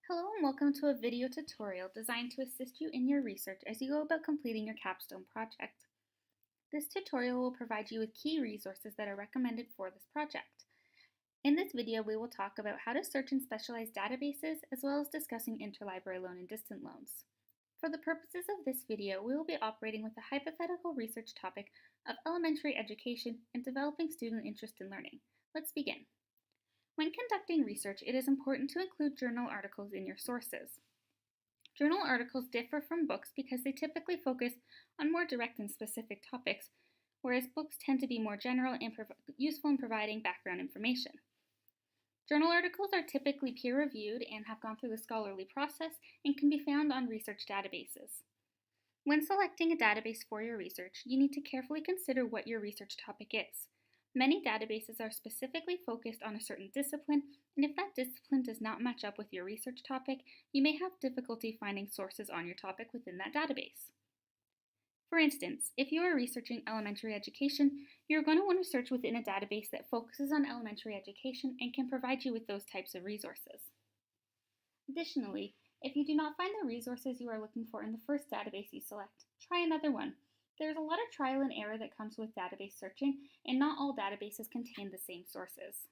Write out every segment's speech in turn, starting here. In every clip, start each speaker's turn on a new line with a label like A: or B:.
A: Hello and welcome to a video tutorial designed to assist you in your research as you go about completing your capstone project. This tutorial will provide you with key resources that are recommended for this project. In this video, we will talk about how to search in specialized databases as well as discussing interlibrary loan and distant loans. For the purposes of this video, we will be operating with the hypothetical research topic of elementary education and developing student interest in learning. Let's begin. When conducting research, it is important to include journal articles in your sources. Journal articles differ from books because they typically focus on more direct and specific topics, whereas books tend to be more general and useful in providing background information. Journal articles are typically peer-reviewed and have gone through the scholarly process and can be found on research databases. When selecting a database for your research, you need to carefully consider what your research topic is. Many databases are specifically focused on a certain discipline, and if that discipline does not match up with your research topic, you may have difficulty finding sources on your topic within that database. For instance, if you are researching elementary education, you're going to want to search within a database that focuses on elementary education and can provide you with those types of resources. Additionally, if you do not find the resources you are looking for in the first database you select, try another one. There's a lot of trial and error that comes with database searching, and not all databases contain the same sources.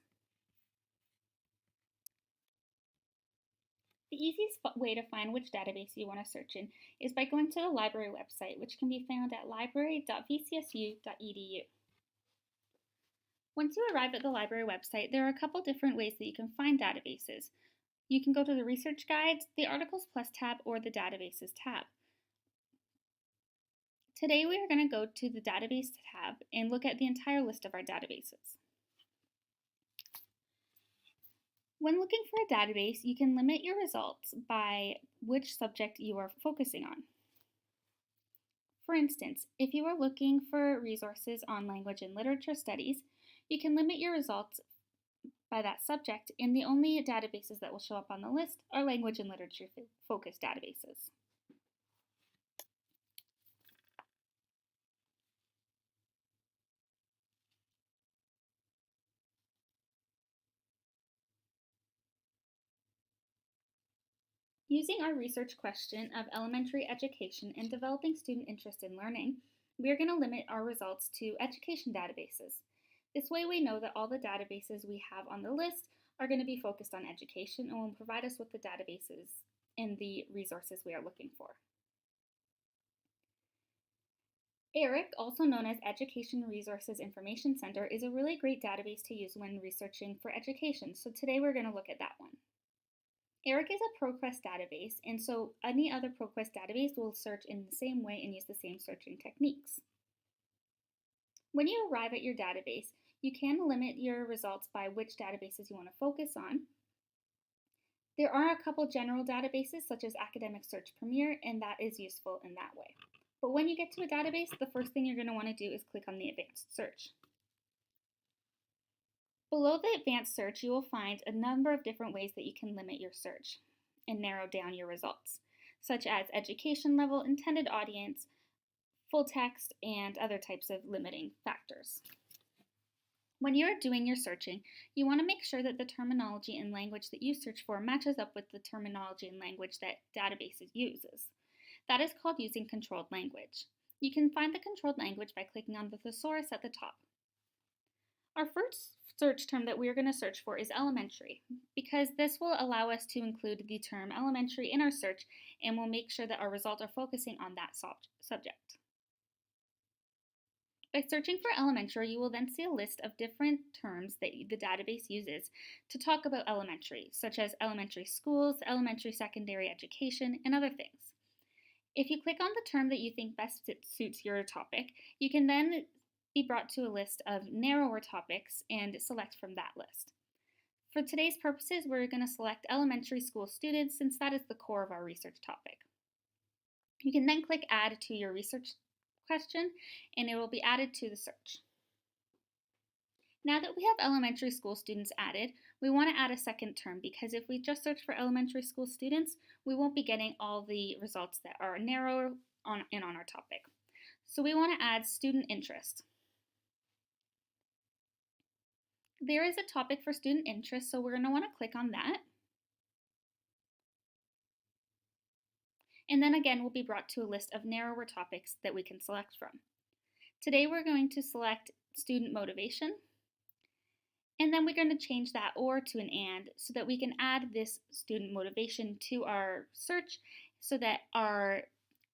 A: The easiest way to find which database you want to search in is by going to the library website, which can be found at library.vcsu.edu. Once you arrive at the library website, there are a couple different ways that you can find databases. You can go to the Research Guides, the Articles Plus tab, or the Databases tab. Today we are going to go to the Database tab and look at the entire list of our databases. When looking for a database, you can limit your results by which subject you are focusing on. For instance, if you are looking for resources on language and literature studies, you can limit your results by that subject, and the only databases that will show up on the list are language and literature focused databases. Using our research question of elementary education and developing student interest in learning, we are going to limit our results to education databases. This way we know that all the databases we have on the list are going to be focused on education and will provide us with the databases and the resources we are looking for. ERIC, also known as Education Resources Information Center, is a really great database to use when researching for education, so today we're going to look at that one. ERIC is a ProQuest database, and so any other ProQuest database will search in the same way and use the same searching techniques. When you arrive at your database, you can limit your results by which databases you want to focus on. There are a couple general databases such as Academic Search Premier, and that is useful in that way. But when you get to a database, the first thing you're going to want to do is click on the Advanced Search. Below the Advanced Search, you will find a number of different ways that you can limit your search and narrow down your results, such as education level, intended audience, full text, and other types of limiting factors. When you are doing your searching, you want to make sure that the terminology and language that you search for matches up with the terminology and language that databases uses. That is called using controlled language. You can find the controlled language by clicking on the thesaurus at the top. Our first search term that we are going to search for is elementary, because this will allow us to include the term elementary in our search and will make sure that our results are focusing on that subject. By searching for elementary, you will then see a list of different terms that the database uses to talk about elementary, such as elementary schools, elementary secondary education, and other things. If you click on the term that you think best suits your topic, you can then be brought to a list of narrower topics and select from that list. For today's purposes, we're going to select elementary school students since that is the core of our research topic. You can then click Add to your research question and it will be added to the search. Now that we have elementary school students added, we want to add a second term because if we just search for elementary school students, we won't be getting all the results that are narrower on our topic. So we want to add student interest. There is a topic for student interest, so we're going to want to click on that. And then again, we'll be brought to a list of narrower topics that we can select from. Today we're going to select student motivation, and then we're going to change that or to an and so that we can add this student motivation to our search so that our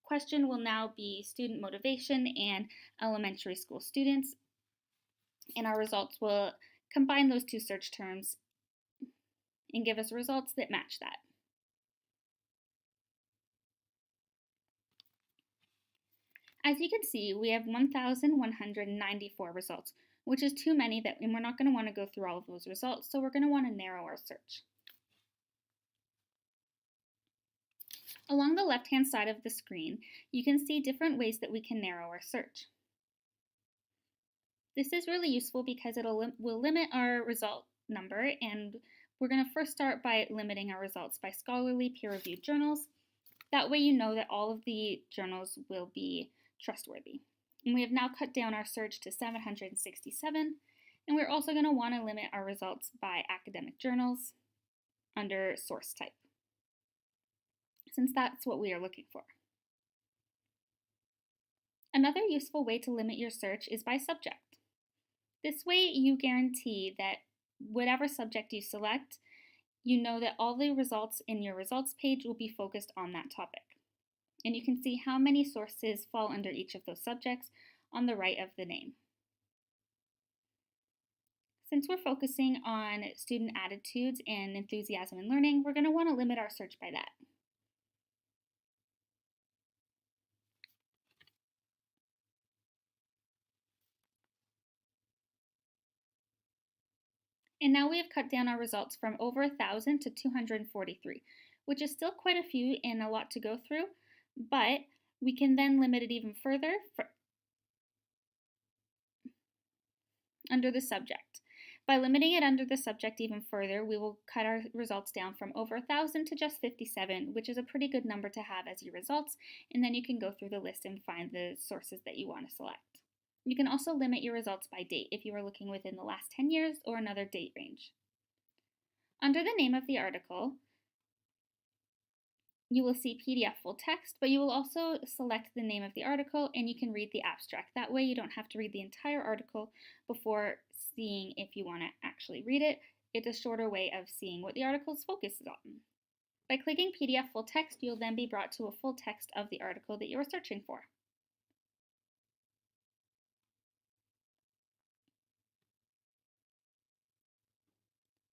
A: question will now be student motivation and elementary school students, and our results will combine those two search terms and give us results that match that. As you can see, we have 1,194 results, which is too many, and we're not going to want to go through all of those results, so we're going to want to narrow our search. Along the left-hand side of the screen, you can see different ways that we can narrow our search. This is really useful because it will limit our result number, and we're going to first start by limiting our results by scholarly peer-reviewed journals. That way you know that all of the journals will be trustworthy. And we have now cut down our search to 767, and we're also going to want to limit our results by academic journals under source type, since that's what we are looking for. Another useful way to limit your search is by subject. This way you guarantee that whatever subject you select, you know that all the results in your results page will be focused on that topic. And you can see how many sources fall under each of those subjects on the right of the name. Since we're focusing on student attitudes and enthusiasm in learning, we're going to want to limit our search by that. And now we have cut down our results from over 1,000 to 243, which is still quite a few and a lot to go through, but we can then limit it even further under the subject. By limiting it under the subject even further, we will cut our results down from over 1,000 to just 57, which is a pretty good number to have as your results, and then you can go through the list and find the sources that you want to select. You can also limit your results by date if you are looking within the last 10 years or another date range. Under the name of the article, you will see PDF full text, but you will also select the name of the article and you can read the abstract. That way you don't have to read the entire article before seeing if you want to actually read it. It's a shorter way of seeing what the article's focus is on. By clicking PDF full text, you'll then be brought to a full text of the article that you are searching for.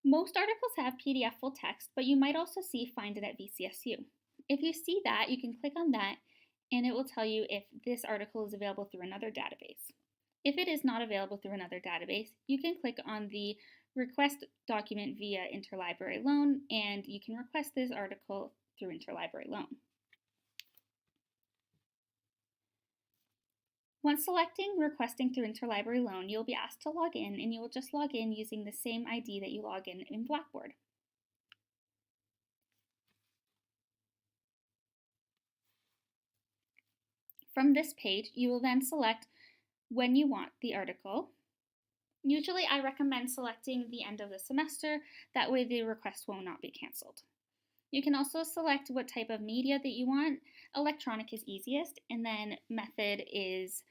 A: Most articles have PDF full text, but you might also see Find it at VCSU. If you see that, you can click on that and it will tell you if this article is available through another database. If it is not available through another database, you can click on the Request Document via Interlibrary Loan and you can request this article through Interlibrary Loan. Once selecting Requesting through Interlibrary Loan, you'll be asked to log in, and you will just log in using the same ID that you log in Blackboard. From this page, you will then select when you want the article. Usually I recommend selecting the end of the semester, that way the request will not be canceled. You can also select what type of media that you want. Electronic is easiest, and then method is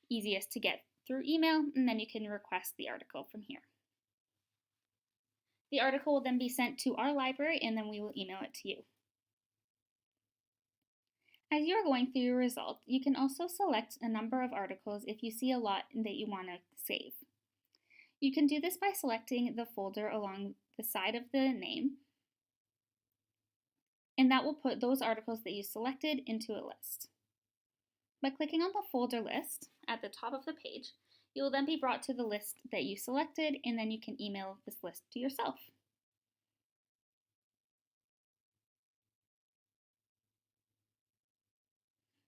A: easiest to get through email, and then you can request the article from here. The article will then be sent to our library, and then we will email it to you. As you are going through your results, you can also select a number of articles if you see a lot that you want to save. You can do this by selecting the folder along the side of the name, and that will put those articles that you selected into a list. By clicking on the folder list at the top of the page, you will then be brought to the list that you selected, and then you can email this list to yourself.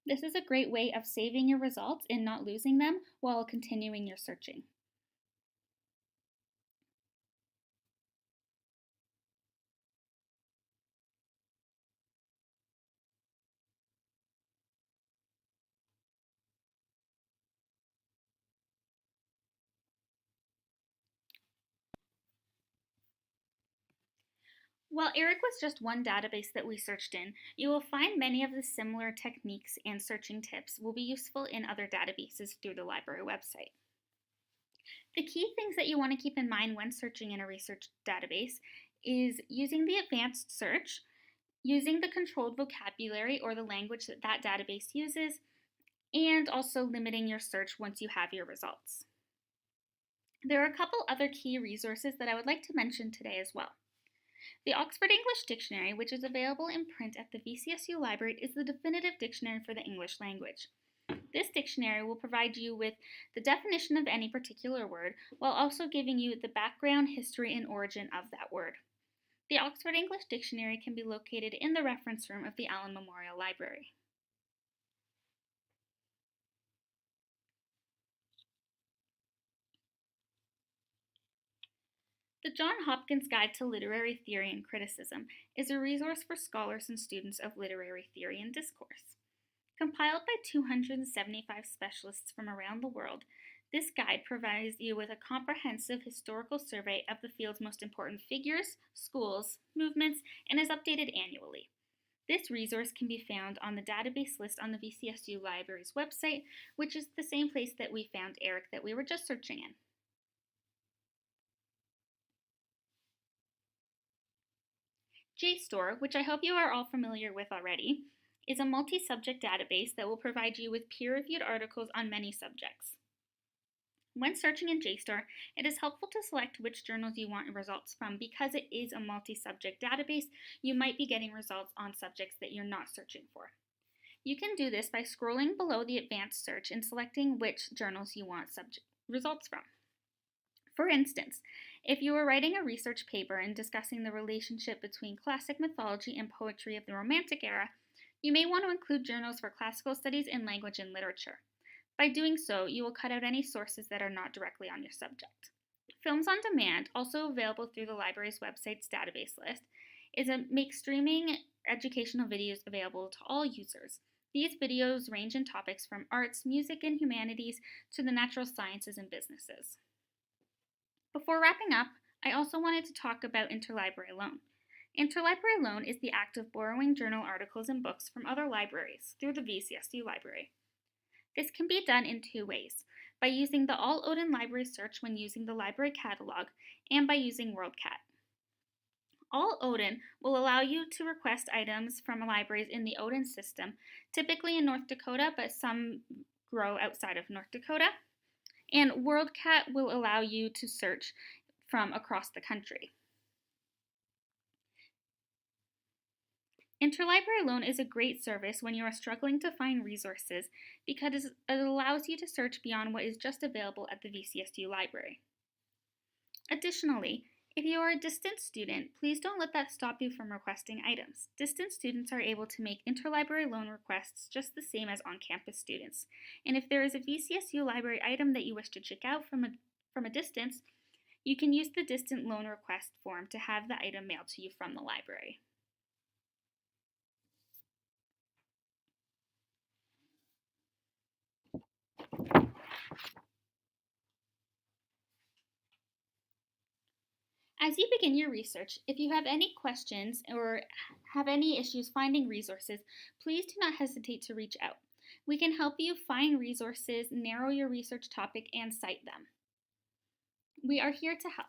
A: This is a great way of saving your results and not losing them while continuing your searching. While ERIC was just one database that we searched in, you will find many of the similar techniques and searching tips will be useful in other databases through the library website. The key things that you want to keep in mind when searching in a research database is using the advanced search, using the controlled vocabulary or the language that that database uses, and also limiting your search once you have your results. There are a couple other key resources that I would like to mention today as well. The Oxford English Dictionary, which is available in print at the VCSU Library, is the definitive dictionary for the English language. This dictionary will provide you with the definition of any particular word while also giving you the background, history, and origin of that word. The Oxford English Dictionary can be located in the reference room of the Allen Memorial Library. The John Hopkins Guide to Literary Theory and Criticism is a resource for scholars and students of literary theory and discourse. Compiled by 275 specialists from around the world, this guide provides you with a comprehensive historical survey of the field's most important figures, schools, movements, and is updated annually. This resource can be found on the database list on the VCSU Library's website, which is the same place that we found ERIC that we were just searching in. JSTOR, which I hope you are all familiar with already, is a multi-subject database that will provide you with peer-reviewed articles on many subjects. When searching in JSTOR, it is helpful to select which journals you want results from because it is a multi-subject database. You might be getting results on subjects that you're not searching for. You can do this by scrolling below the advanced search and selecting which journals you want results from. For instance, if you are writing a research paper and discussing the relationship between classic mythology and poetry of the Romantic era, you may want to include journals for classical studies in language and literature. By doing so, you will cut out any sources that are not directly on your subject. Films on Demand, also available through the library's website's database list, makes streaming educational videos available to all users. These videos range in topics from arts, music, and humanities to the natural sciences and businesses. Before wrapping up, I also wanted to talk about interlibrary loan. Interlibrary loan is the act of borrowing journal articles and books from other libraries through the VCSU Library. This can be done in two ways, by using the All Odin Library search when using the library catalog, and by using WorldCat. All Odin will allow you to request items from libraries in the Odin system, typically in North Dakota, but some grow outside of North Dakota. And WorldCat will allow you to search from across the country. Interlibrary loan is a great service when you are struggling to find resources because it allows you to search beyond what is just available at the VCSU Library. Additionally, if you are a distance student, please don't let that stop you from requesting items. Distance students are able to make interlibrary loan requests just the same as on-campus students. And if there is a VCSU Library item that you wish to check out from a distance, you can use the distant loan request form to have the item mailed to you from the library. As you begin your research, if you have any questions or have any issues finding resources, please do not hesitate to reach out. We can help you find resources, narrow your research topic, and cite them. We are here to help.